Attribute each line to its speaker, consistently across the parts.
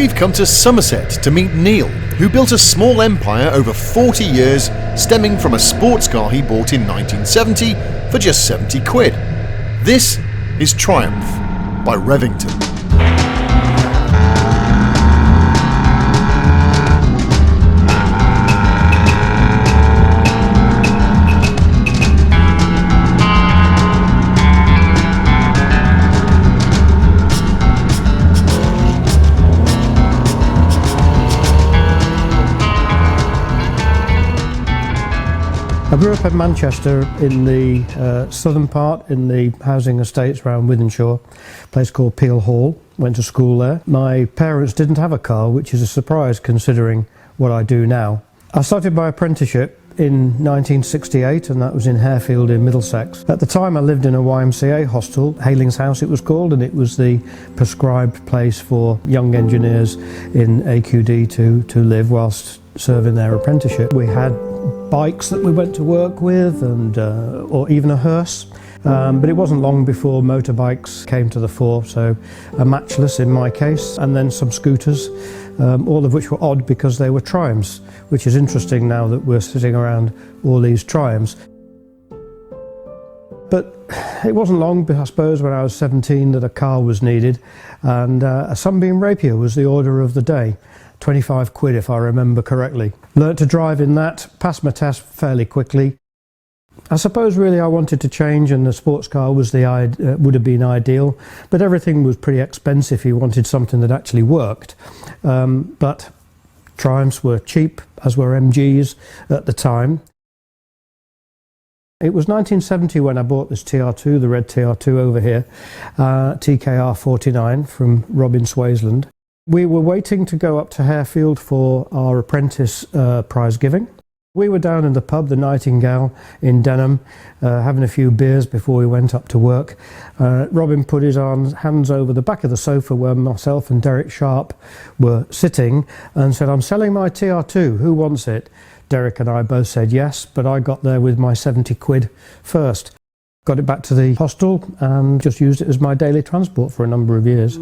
Speaker 1: we've come to Somerset to meet Neil, who built a small empire over 40 years, stemming from a sports car he bought in 1970 for just 70 quid. This is Triumph by Revington.
Speaker 2: I grew up in Manchester in the southern part, in the housing estates around Wythenshawe, a place called Peel Hall. Went to school there. My parents didn't have a car, which is a surprise considering what I do now. I started my apprenticeship in 1968, and that was in Harefield in Middlesex. At the time I lived in a YMCA hostel, Haling's House it was called, and it was the prescribed place for young engineers in AQD to live whilst serving their apprenticeship. We had bikes that we went to work with, and or even a hearse, but it wasn't long before motorbikes came to the fore, so a matchless in my case, and then some scooters, all of which were odd because they were Triumphs, which is interesting now that we're sitting around all these Triumphs. But it wasn't long, I suppose, when I was 17 that a car was needed, and a Sunbeam Rapier was the order of the day. 25 quid if I remember correctly. Learnt to drive in that, passed my test fairly quickly. I suppose really I wanted to change, and the sports car was would have been ideal, but everything was pretty expensive if you wanted something that actually worked. But Triumphs were cheap, as were MGs at the time. It was 1970 when I bought this TR2, the red TR2 over here, TKR 49 from Robin Swaysland. We were waiting to go up to Harefield for our apprentice prize giving. We were down in the pub, the Nightingale in Denham, having a few beers before we went up to work. Robin put his hands over the back of the sofa where myself and Derek Sharp were sitting and said, "I'm selling my TR2, who wants it?" Derek and I both said yes, but I got there with my 70 quid first. Got it back to the hostel and just used it as my daily transport for a number of years.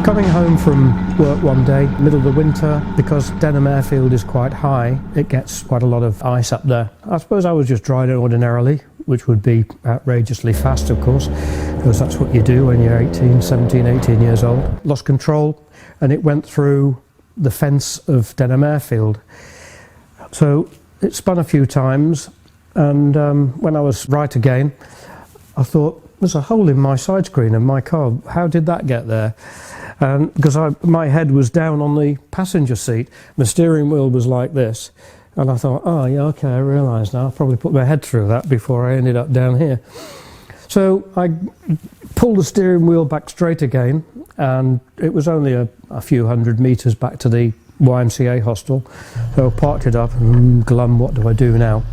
Speaker 2: Coming home from work one day, middle of the winter, because Denham Airfield is quite high, it gets quite a lot of ice up there. I suppose I was just driving ordinarily, which would be outrageously fast, of course, because that's what you do when you're 17, 18 years old. Lost control, and it went through the fence of Denham Airfield. So it spun a few times, and when I was right again, I thought, there's a hole in my side screen of my car. How did that get there? Because my head was down on the passenger seat, my steering wheel was like this, and I thought, oh yeah, okay, I realise now, I'll probably put my head through that before I ended up down here. So I pulled the steering wheel back straight again, and it was only a few hundred metres back to the YMCA hostel, so I parked it up and glum, what do I do now?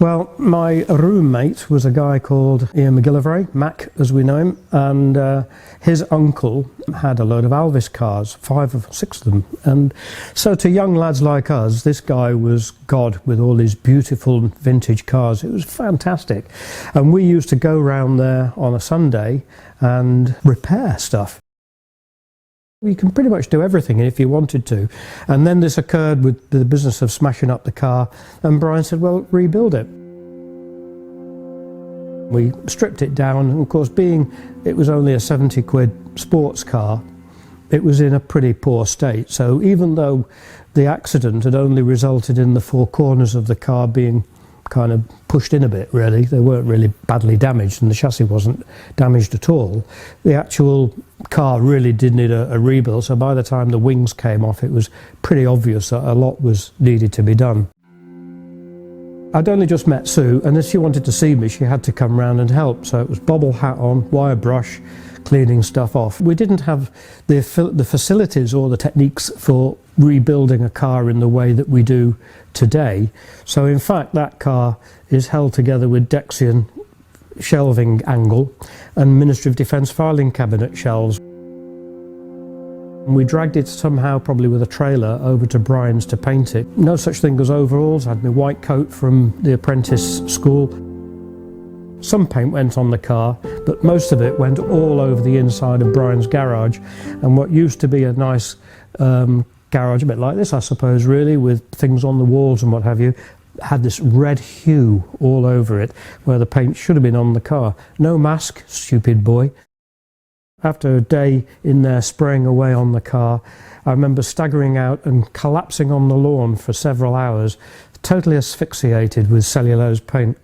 Speaker 2: Well, my roommate was a guy called Ian McGillivray, Mac as we know him, and his uncle had a load of Alvis cars, 5 or 6 of them. And so to young lads like us, this guy was God with all these beautiful vintage cars. It was fantastic. And we used to go round there on a Sunday and repair stuff. You can pretty much do everything if you wanted to. And then this occurred with the business of smashing up the car, and Brian said, well, rebuild it. We stripped it down, and of course, being it was only a 70 quid sports car, it was in a pretty poor state. So even though the accident had only resulted in the 4 corners of the car being kind of pushed in a bit, really, they weren't really badly damaged, and the chassis wasn't damaged at all. The actual car really did need a rebuild, so by the time the wings came off, it was pretty obvious that a lot was needed to be done. I'd only just met Sue, and if she wanted to see me, she had to come round and help. So it was bobble hat on, wire brush, cleaning stuff off. We didn't have the facilities or the techniques for rebuilding a car in the way that we do today. So in fact that car is held together with Dexian shelving angle and Ministry of Defence filing cabinet shelves. We dragged it somehow, probably with a trailer, over to Brian's to paint it. No such thing as overalls. I had my white coat from the apprentice school. Some paint went on the car, but most of it went all over the inside of Brian's garage. And what used to be a nice garage, a bit like this I suppose really, with things on the walls and what have you, had this red hue all over it, where the paint should have been on the car. No mask, stupid boy. After a day in there spraying away on the car, I remember staggering out and collapsing on the lawn for several hours, totally asphyxiated with cellulose paint.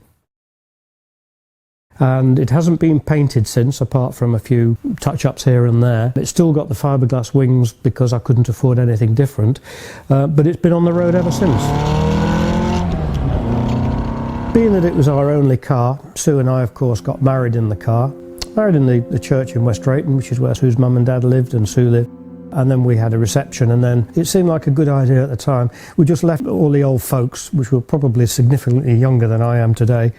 Speaker 2: And it hasn't been painted since, apart from a few touch-ups here and there. It's still got the fiberglass wings because I couldn't afford anything different, but it's been on the road ever since. Being that it was our only car, Sue and I of course got married in the car. Married in the church in West Drayton, which is where Sue's mum and dad lived and Sue lived. And then we had a reception, and then it seemed like a good idea at the time. We just left all the old folks, which were probably significantly younger than I am today.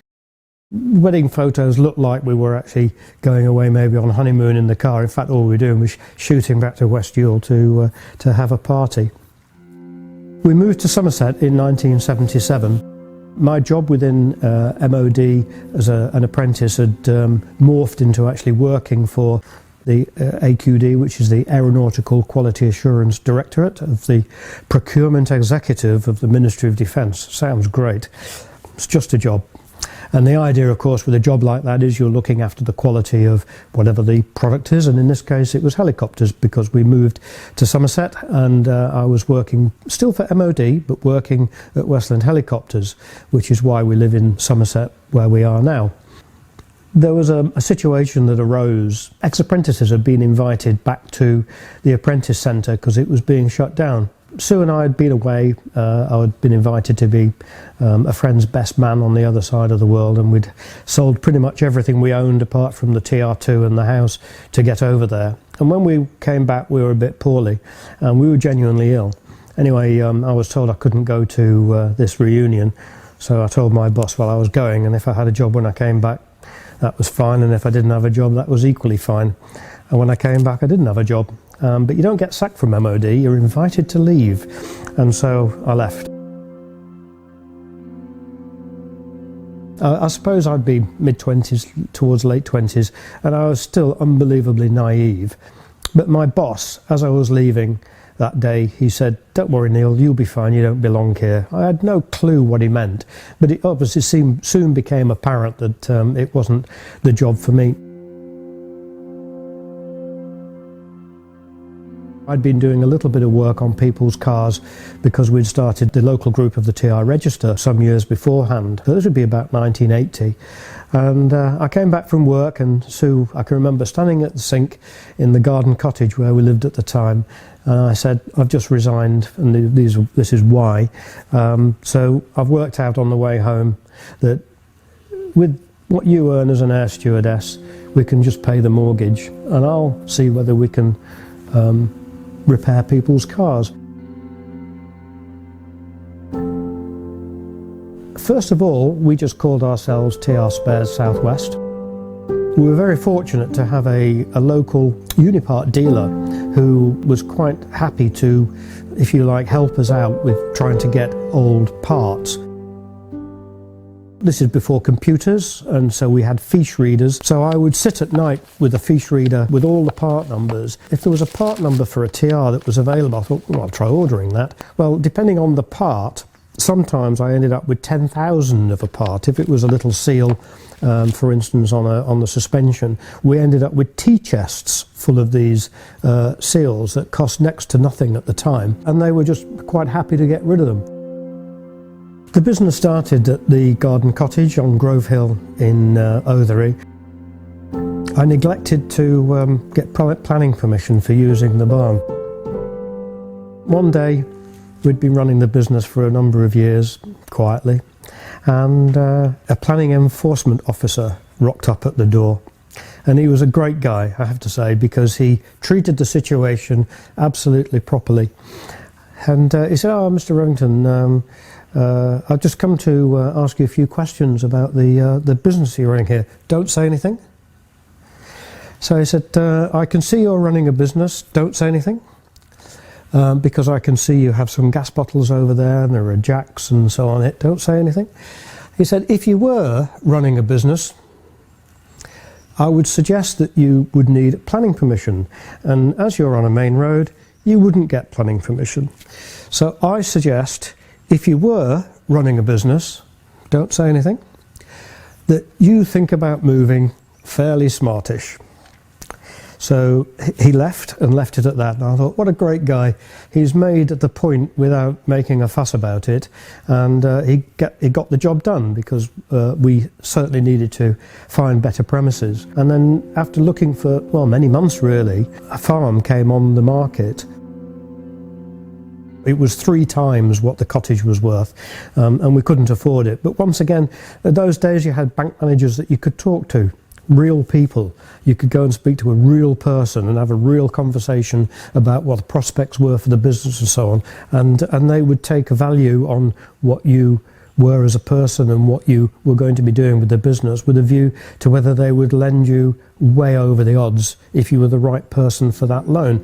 Speaker 2: Wedding photos looked like we were actually going away maybe on honeymoon in the car. In fact, all we were doing was shooting back to West Ewell to have a party. We moved to Somerset in 1977. My job within MOD as an apprentice had morphed into actually working for the AQD, which is the Aeronautical Quality Assurance Directorate of the Procurement Executive of the Ministry of Defence. Sounds great. It's just a job. And the idea, of course, with a job like that is you're looking after the quality of whatever the product is, and in this case it was helicopters, because we moved to Somerset and I was working still for MOD but working at Westland Helicopters, which is why we live in Somerset where we are now. There was a situation that arose. Ex-apprentices had been invited back to the apprentice centre because it was being shut down. Sue and I had been away. I had been invited to be a friend's best man on the other side of the world, and we'd sold pretty much everything we owned apart from the TR2 and the house to get over there. And when we came back we were a bit poorly and we were genuinely ill. Anyway, I was told I couldn't go to this reunion, so I told my boss while I was going, and if I had a job when I came back that was fine, and if I didn't have a job that was equally fine. And when I came back I didn't have a job. But you don't get sacked from MOD, you're invited to leave. And so I left. I suppose I'd be mid-20s towards late 20s, and I was still unbelievably naive. But my boss, as I was leaving that day, he said, "Don't worry Neil, you'll be fine, you don't belong here." I had no clue what he meant, but it obviously soon became apparent that it wasn't the job for me. I'd been doing a little bit of work on people's cars because we'd started the local group of the TR Register some years beforehand. This would be about 1980. And I came back from work, and Sue, I can remember standing at the sink in the garden cottage where we lived at the time, and I said, "I've just resigned and this is why." So I've worked out on the way home that with what you earn as an air stewardess, we can just pay the mortgage, and I'll see whether we can repair people's cars. First of all, we just called ourselves TR Spares Southwest. We were very fortunate to have a local Unipart dealer who was quite happy to, if you like, help us out with trying to get old parts. This is before computers, and so we had fiche readers. So I would sit at night with a fiche reader with all the part numbers. If there was a part number for a TR that was available, I thought, well, I'll try ordering that. Well, depending on the part, sometimes I ended up with 10,000 of a part. If it was a little seal, for instance, on the suspension, we ended up with tea chests full of these seals that cost next to nothing at the time, and they were just quite happy to get rid of them. The business started at the garden cottage on Grove Hill in Othery. I neglected to get planning permission for using the barn. One day, we'd been running the business for a number of years, quietly, and a planning enforcement officer rocked up at the door. And he was a great guy, I have to say, because he treated the situation absolutely properly. And he said, "Oh, Mr. Revington, I've just come to ask you a few questions about the business you're running here. Don't say anything." So he said, "I can see you're running a business. Don't say anything. Because I can see you have some gas bottles over there and there are jacks and so on it. Don't say anything." He said, "If you were running a business, I would suggest that you would need planning permission. And as you're on a main road, you wouldn't get planning permission. So I suggest, if you were running a business, don't say anything, that you think about moving fairly smartish." So he left it at that, and I thought, what a great guy. He's made the point without making a fuss about it, and he got the job done, because we certainly needed to find better premises. And then after looking for, well, many months really, a farm came on the market. It was 3 times what the cottage was worth, and we couldn't afford it. But once again, in those days you had bank managers that you could talk to. Real people. You could go and speak to a real person and have a real conversation about what the prospects were for the business and so on, and they would take a value on what you were as a person and what you were going to be doing with the business, with a view to whether they would lend you way over the odds if you were the right person for that loan.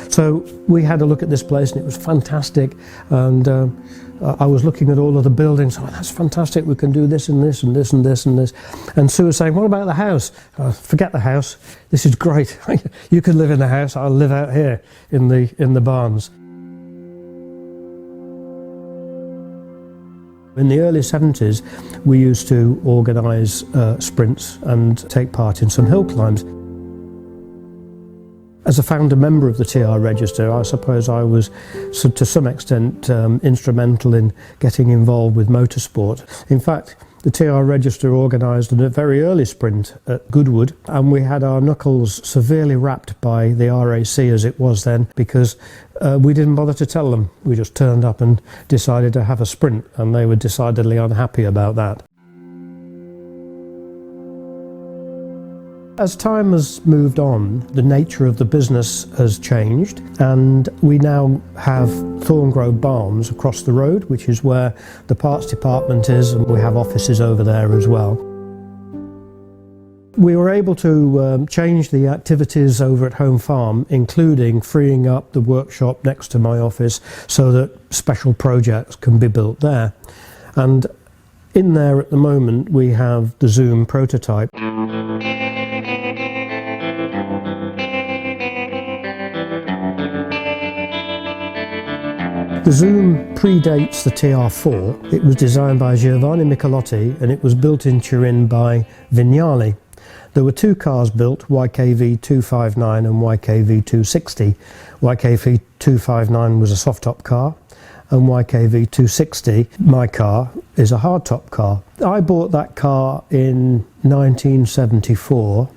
Speaker 2: So we had a look at this place, and it was fantastic, and I was looking at all of the buildings. "Oh, that's fantastic, we can do this and this and this and this and this." And Sue was saying, "What about the house?" "Forget the house, this is great. You can live in the house, I'll live out here in the barns." In the early 70s, we used to organise sprints and take part in some hill climbs. As a founder member of the TR Register, I suppose I was, to some extent, instrumental in getting involved with motorsport. In fact, the TR Register organised a very early sprint at Goodwood, and we had our knuckles severely wrapped by the RAC as it was then, because we didn't bother to tell them. We just turned up and decided to have a sprint, and they were decidedly unhappy about that. As time has moved on, the nature of the business has changed, and we now have Thorngrove Barnes across the road, which is where the parts department is, and we have offices over there as well. We were able to change the activities over at Home Farm, including freeing up the workshop next to my office so that special projects can be built there. And in there at the moment we have the Zoom prototype. The Zoom predates the TR4. It was designed by Giovanni Michelotti, and it was built in Turin by Vignali. There were 2 cars built, YKV 259 and YKV 260. YKV 259 was a soft-top car, and YKV 260, my car, is a hard-top car. I bought that car in 1974,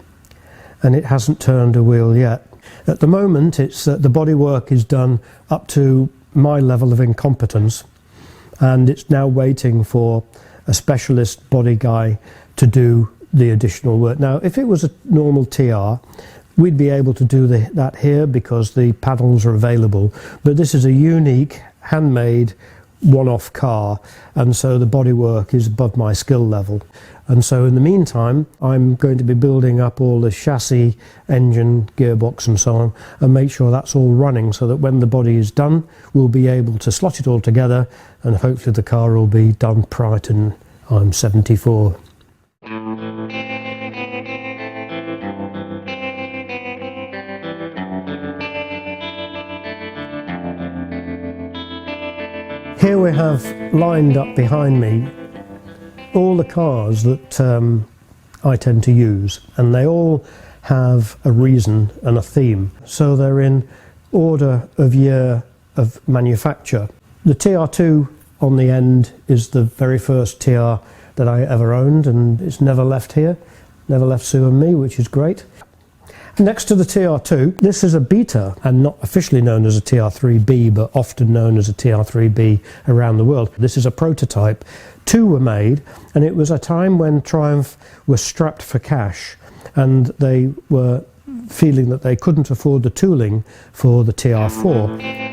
Speaker 2: and it hasn't turned a wheel yet. At the moment, it's the bodywork is done up to my level of incompetence, and it's now waiting for a specialist body guy to do the additional work. Now, if it was a normal TR, we'd be able to do that here because the paddles are available, but this is a unique, handmade, one-off car, and so the bodywork is above my skill level. And so in the meantime, I'm going to be building up all the chassis, engine, gearbox and so on, and make sure that's all running, so that when the body is done, we'll be able to slot it all together, and hopefully the car will be done prior to I'm 74. Here we have lined up behind me all the cars that I tend to use, and they all have a reason and a theme. So they're in order of year of manufacture. The TR2 on the end is the very first TR that I ever owned, and it's never left here, never left Sue and me, which is great. Next to the TR2, this is a Beta, and not officially known as a TR3B, but often known as a TR3B around the world. This is a prototype. 2 were made, and it was a time when Triumph was strapped for cash, and they were feeling that they couldn't afford the tooling for the TR4.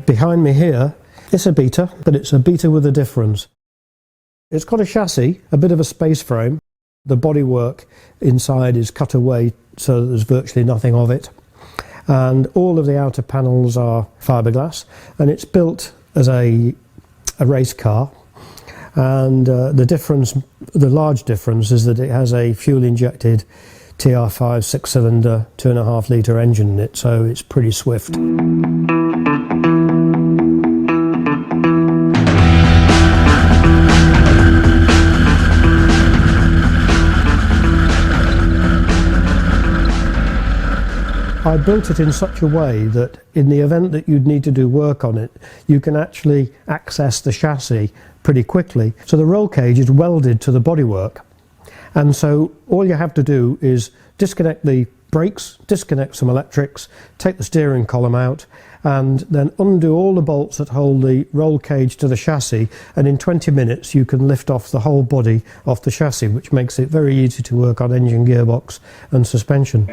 Speaker 2: Behind me here, it's a Beta, but it's a Beta with a difference. It's got a chassis, a bit of a space frame. The bodywork inside is cut away so that there's virtually nothing of it. And all of the outer panels are fiberglass, and it's built as a race car. And the large difference is that it has a fuel-injected TR5 six-cylinder, 2.5 litre engine in it, so it's pretty swift. I built it in such a way that in the event that you'd need to do work on it, you can actually access the chassis pretty quickly. So the roll cage is welded to the bodywork. And so all you have to do is disconnect the brakes, disconnect some electrics, take the steering column out, and then undo all the bolts that hold the roll cage to the chassis, and in 20 minutes you can lift off the whole body off the chassis, which makes it very easy to work on engine, gearbox and suspension.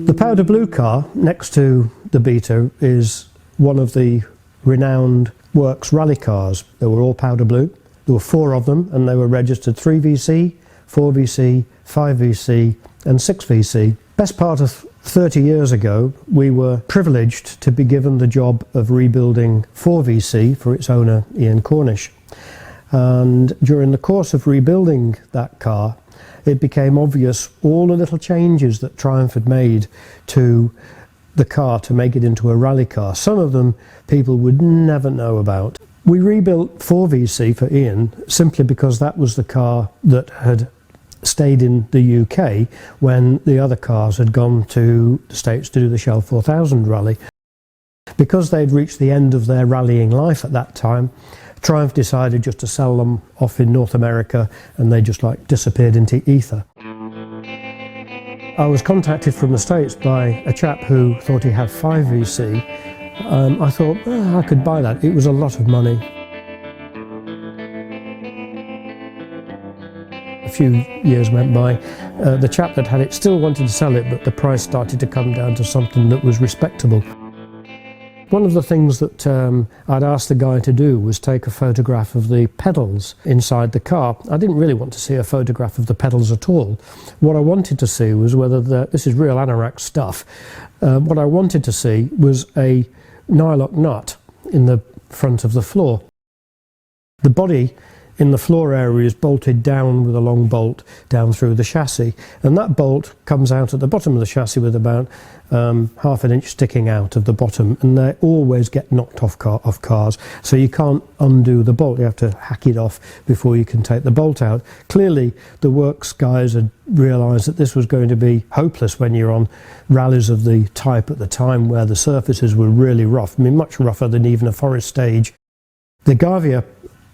Speaker 2: The powder blue car next to the Beta is one of the renowned works rally cars. They were all powder blue. There were 4 of them, and they were registered 3VC, 4VC, 5VC and 6VC. Best part of 30 years ago, we were privileged to be given the job of rebuilding 4VC for its owner, Ian Cornish. And during the course of rebuilding that car, it became obvious all the little changes that Triumph had made to the car to make it into a rally car. Some of them people would never know about. We rebuilt 4VC for Ian simply because that was the car that had stayed in the UK when the other cars had gone to the States to do the Shell 4000 rally. Because they'd reached the end of their rallying life at that time, Triumph decided just to sell them off in North America, and they just disappeared into ether. I was contacted from the States by a chap who thought he had 5VC. I thought, I could buy that. It was a lot of money. A few years went by. The chap that had it still wanted to sell it, but the price started to come down to something that was respectable. One of the things that I'd asked the guy to do was take a photograph of the pedals inside the car. I didn't really want to see a photograph of the pedals at all. What I wanted to see was whether this is real anorak stuff. What I wanted to see was a nylock nut in the front of the floor. The body in the floor area is bolted down with a long bolt down through the chassis, and that bolt comes out at the bottom of the chassis with about half an inch sticking out of the bottom, and they always get knocked off cars, so you can't undo the bolt. You have to hack it off before you can take the bolt out. Clearly the works guys had realised that this was going to be hopeless when you're on rallies of the type at the time where the surfaces were really rough. I mean, much rougher than even a forest stage. The Gavia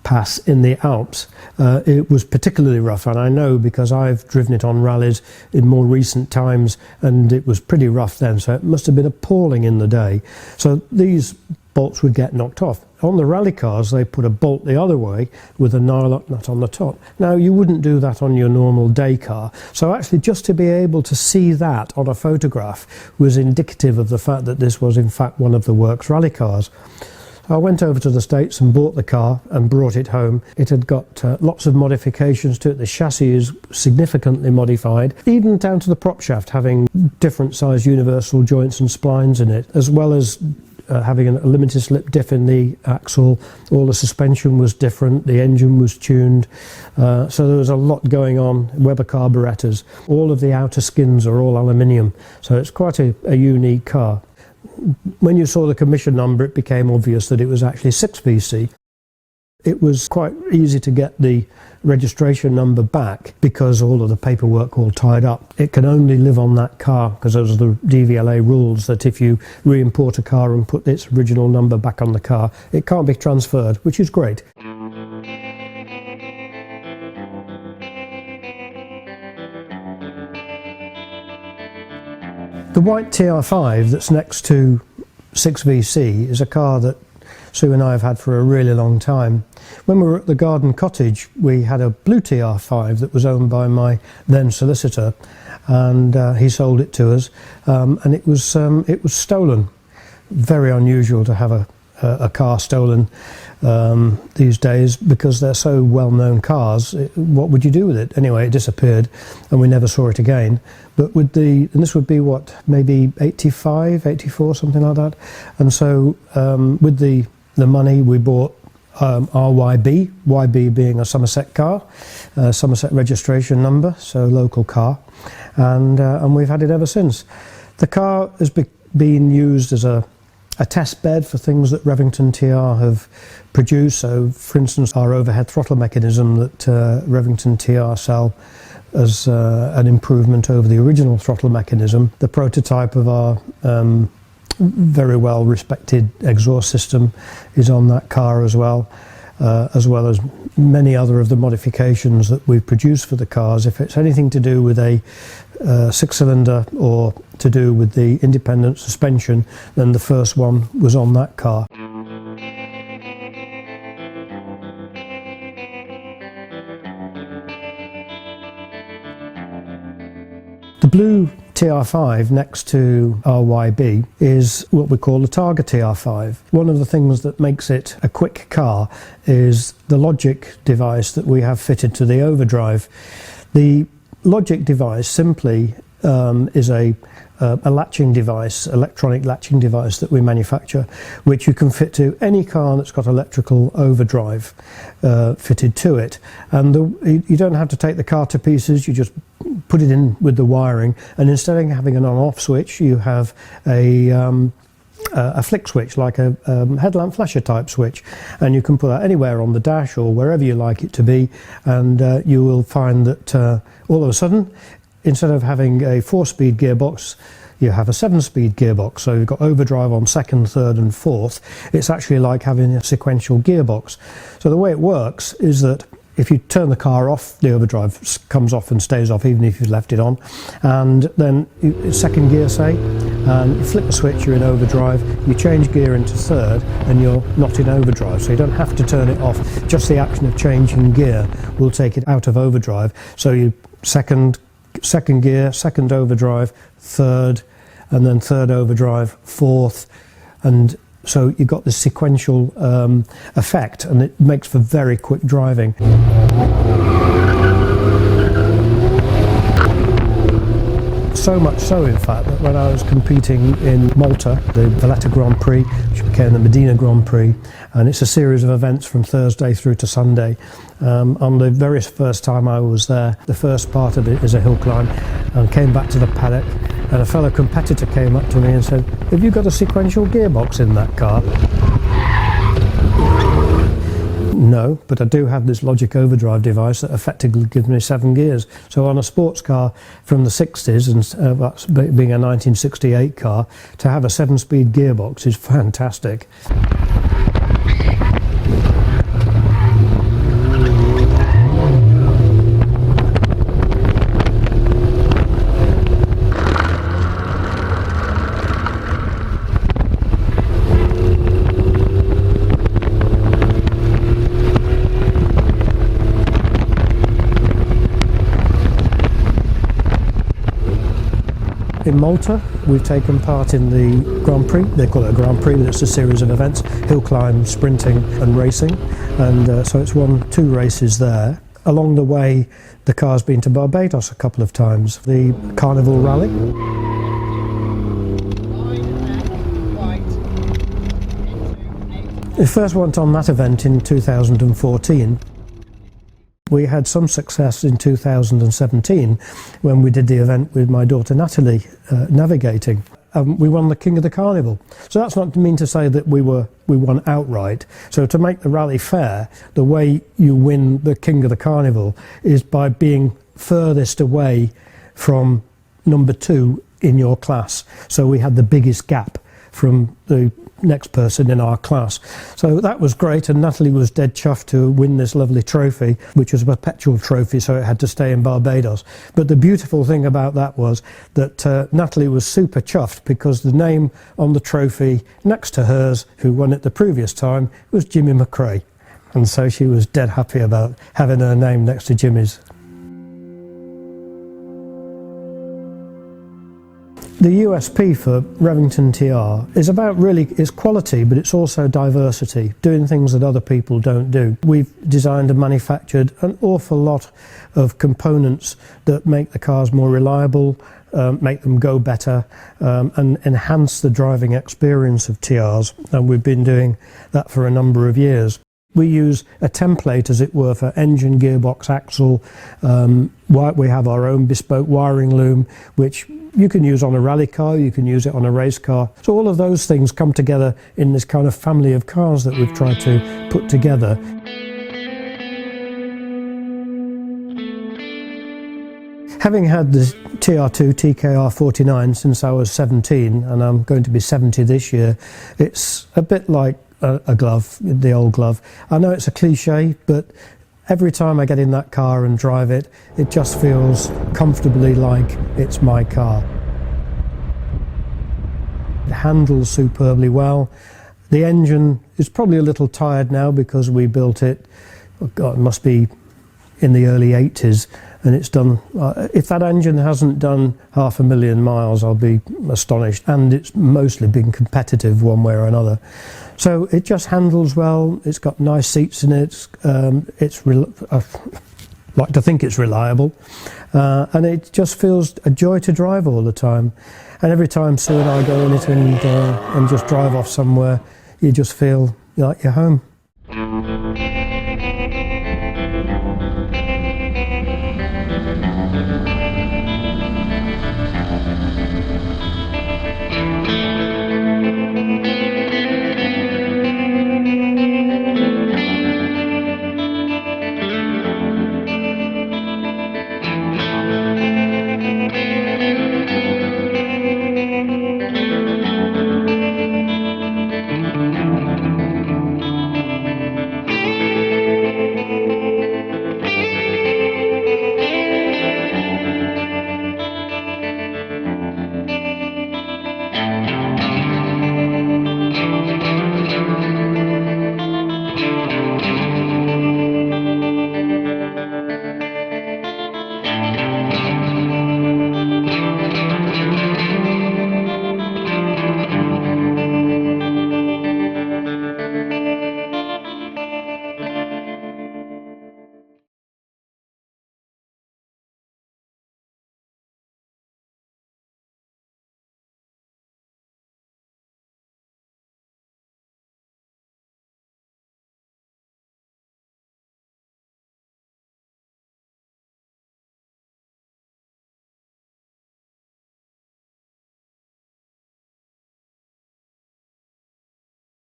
Speaker 2: pass in the Alps, it was particularly rough, and I know because I've driven it on rallies in more recent times, and it was pretty rough then, so it must have been appalling in the day. So these bolts would get knocked off. On the rally cars they put a bolt the other way with a nylock nut on the top. Now you wouldn't do that on your normal day car, so actually just to be able to see that on a photograph was indicative of the fact that this was in fact one of the works rally cars. I went over to the States and bought the car and brought it home. It had got lots of modifications to it. The chassis is significantly modified, even down to the prop shaft having different size universal joints and splines in it, as well as having a limited slip diff in the axle. All the suspension was different, the engine was tuned, so there was a lot going on. Weber carburetors, all of the outer skins are all aluminium, so it's quite a unique car. When you saw the commission number, it became obvious that it was actually 6VC. It was quite easy to get the registration number back because all of the paperwork all tied up. It can only live on that car because those are the DVLA rules, that if you re-import a car and put its original number back on the car, it can't be transferred, which is great. The white TR5 that's next to 6VC is a car that Sue and I have had for a really long time. When we were at the Garden Cottage, we had a blue TR5 that was owned by my then solicitor, and he sold it to us, and it was stolen. Very unusual to have a car stolen these days because they're so well-known cars. What would you do with it? Anyway, it disappeared and we never saw it again. But and this would be what, maybe 85, 84, something like that. And so with the money we bought RYB, YB being a Somerset car, Somerset registration number, so local car, and we've had it ever since. The car has been used as a test bed for things that Revington TR have produced. So, for instance, our overhead throttle mechanism that Revington TR sell as an improvement over the original throttle mechanism. The prototype of our very well respected exhaust system is on that car as well as many other of the modifications that we've produced for the cars. If it's anything to do with a six-cylinder or to do with the independent suspension, then the first one was on that car. The blue TR5 next to RYB is what we call the Targa TR5. One of the things that makes it a quick car is the logic device that we have fitted to the overdrive. The logic device simply is a latching device, electronic latching device that we manufacture, which you can fit to any car that's got electrical overdrive fitted to it. And you don't have to take the car to pieces, you just put it in with the wiring, and instead of having an on-off switch, you have a flick switch, like a headlamp flasher type switch, and you can put that anywhere on the dash or wherever you like it to be, and you will find that all of a sudden, instead of having a 4-speed gearbox, you have a 7-speed gearbox. So you've got overdrive on second, third and fourth. It's actually like having a sequential gearbox. So the way it works is that if you turn the car off, the overdrive comes off and stays off even if you've left it on. And then second gear, say, and you flip the switch, you're in overdrive, you change gear into third and you're not in overdrive. So you don't have to turn it off. Just the action of changing gear will take it out of overdrive. So you second gear, second overdrive, third, and then third overdrive, fourth, and so you've got this sequential effect, and it makes for very quick driving. So much so, in fact, that when I was competing in Malta, the Valletta Grand Prix, which became the Medina Grand Prix, and it's a series of events from Thursday through to Sunday. On the very first time I was there, the first part of it is a hill climb, and came back to the paddock, and a fellow competitor came up to me and said, "Have you got a sequential gearbox in that car?" No, but I do have this logic overdrive device that effectively gives me 7 gears. So on a sports car from the 60s, and that's being a 1968 car, to have a 7-speed gearbox is fantastic. In Malta, we've taken part in the Grand Prix. They call it a Grand Prix, but it's a series of events: hill climb, sprinting and racing. And so it's won 2 races there. Along the way, the car's been to Barbados a couple of times. The Carnival Rally. It first went on that event in 2014. We had some success in 2017 when we did the event with my daughter Natalie navigating. we won the King of the Carnival. So that's not to mean to say that we won outright. So to make the rally fair, the way you win the King of the Carnival is by being furthest away from number 2 in your class. So we had the biggest gap from the next person in our class. So that was great, and Natalie was dead chuffed to win this lovely trophy, which was a perpetual trophy, so it had to stay in Barbados. But the beautiful thing about that was that Natalie was super chuffed because the name on the trophy next to hers, who won it the previous time, was Jimmy McRae. And so she was dead happy about having her name next to Jimmy's. The USP for Revington TR is about it's quality, but it's also diversity, doing things that other people don't do. We've designed and manufactured an awful lot of components that make the cars more reliable, make them go better, and enhance the driving experience of TRs, and we've been doing that for a number of years. We use a template, as it were, for engine, gearbox, axle. We have our own bespoke wiring loom, which you can use on a rally car, you can use it on a race car. So all of those things come together in this kind of family of cars that we've tried to put together. Having had the TR2 TKR49 since I was 17, and I'm going to be 70 this year, it's a bit like a glove, the old glove. I know it's a cliche, but every time I get in that car and drive it, it just feels comfortably like it's my car. It handles superbly well. The engine is probably a little tired now because we built it, oh God, it must be in the early 80s, and it's done, if that engine hasn't done 500,000 miles, I'll be astonished. And it's mostly been competitive one way or another. So it just handles well, it's got nice seats in it, I like to think it's reliable, and it just feels a joy to drive all the time. And every time Sue and I go in it and just drive off somewhere, you just feel like you're home.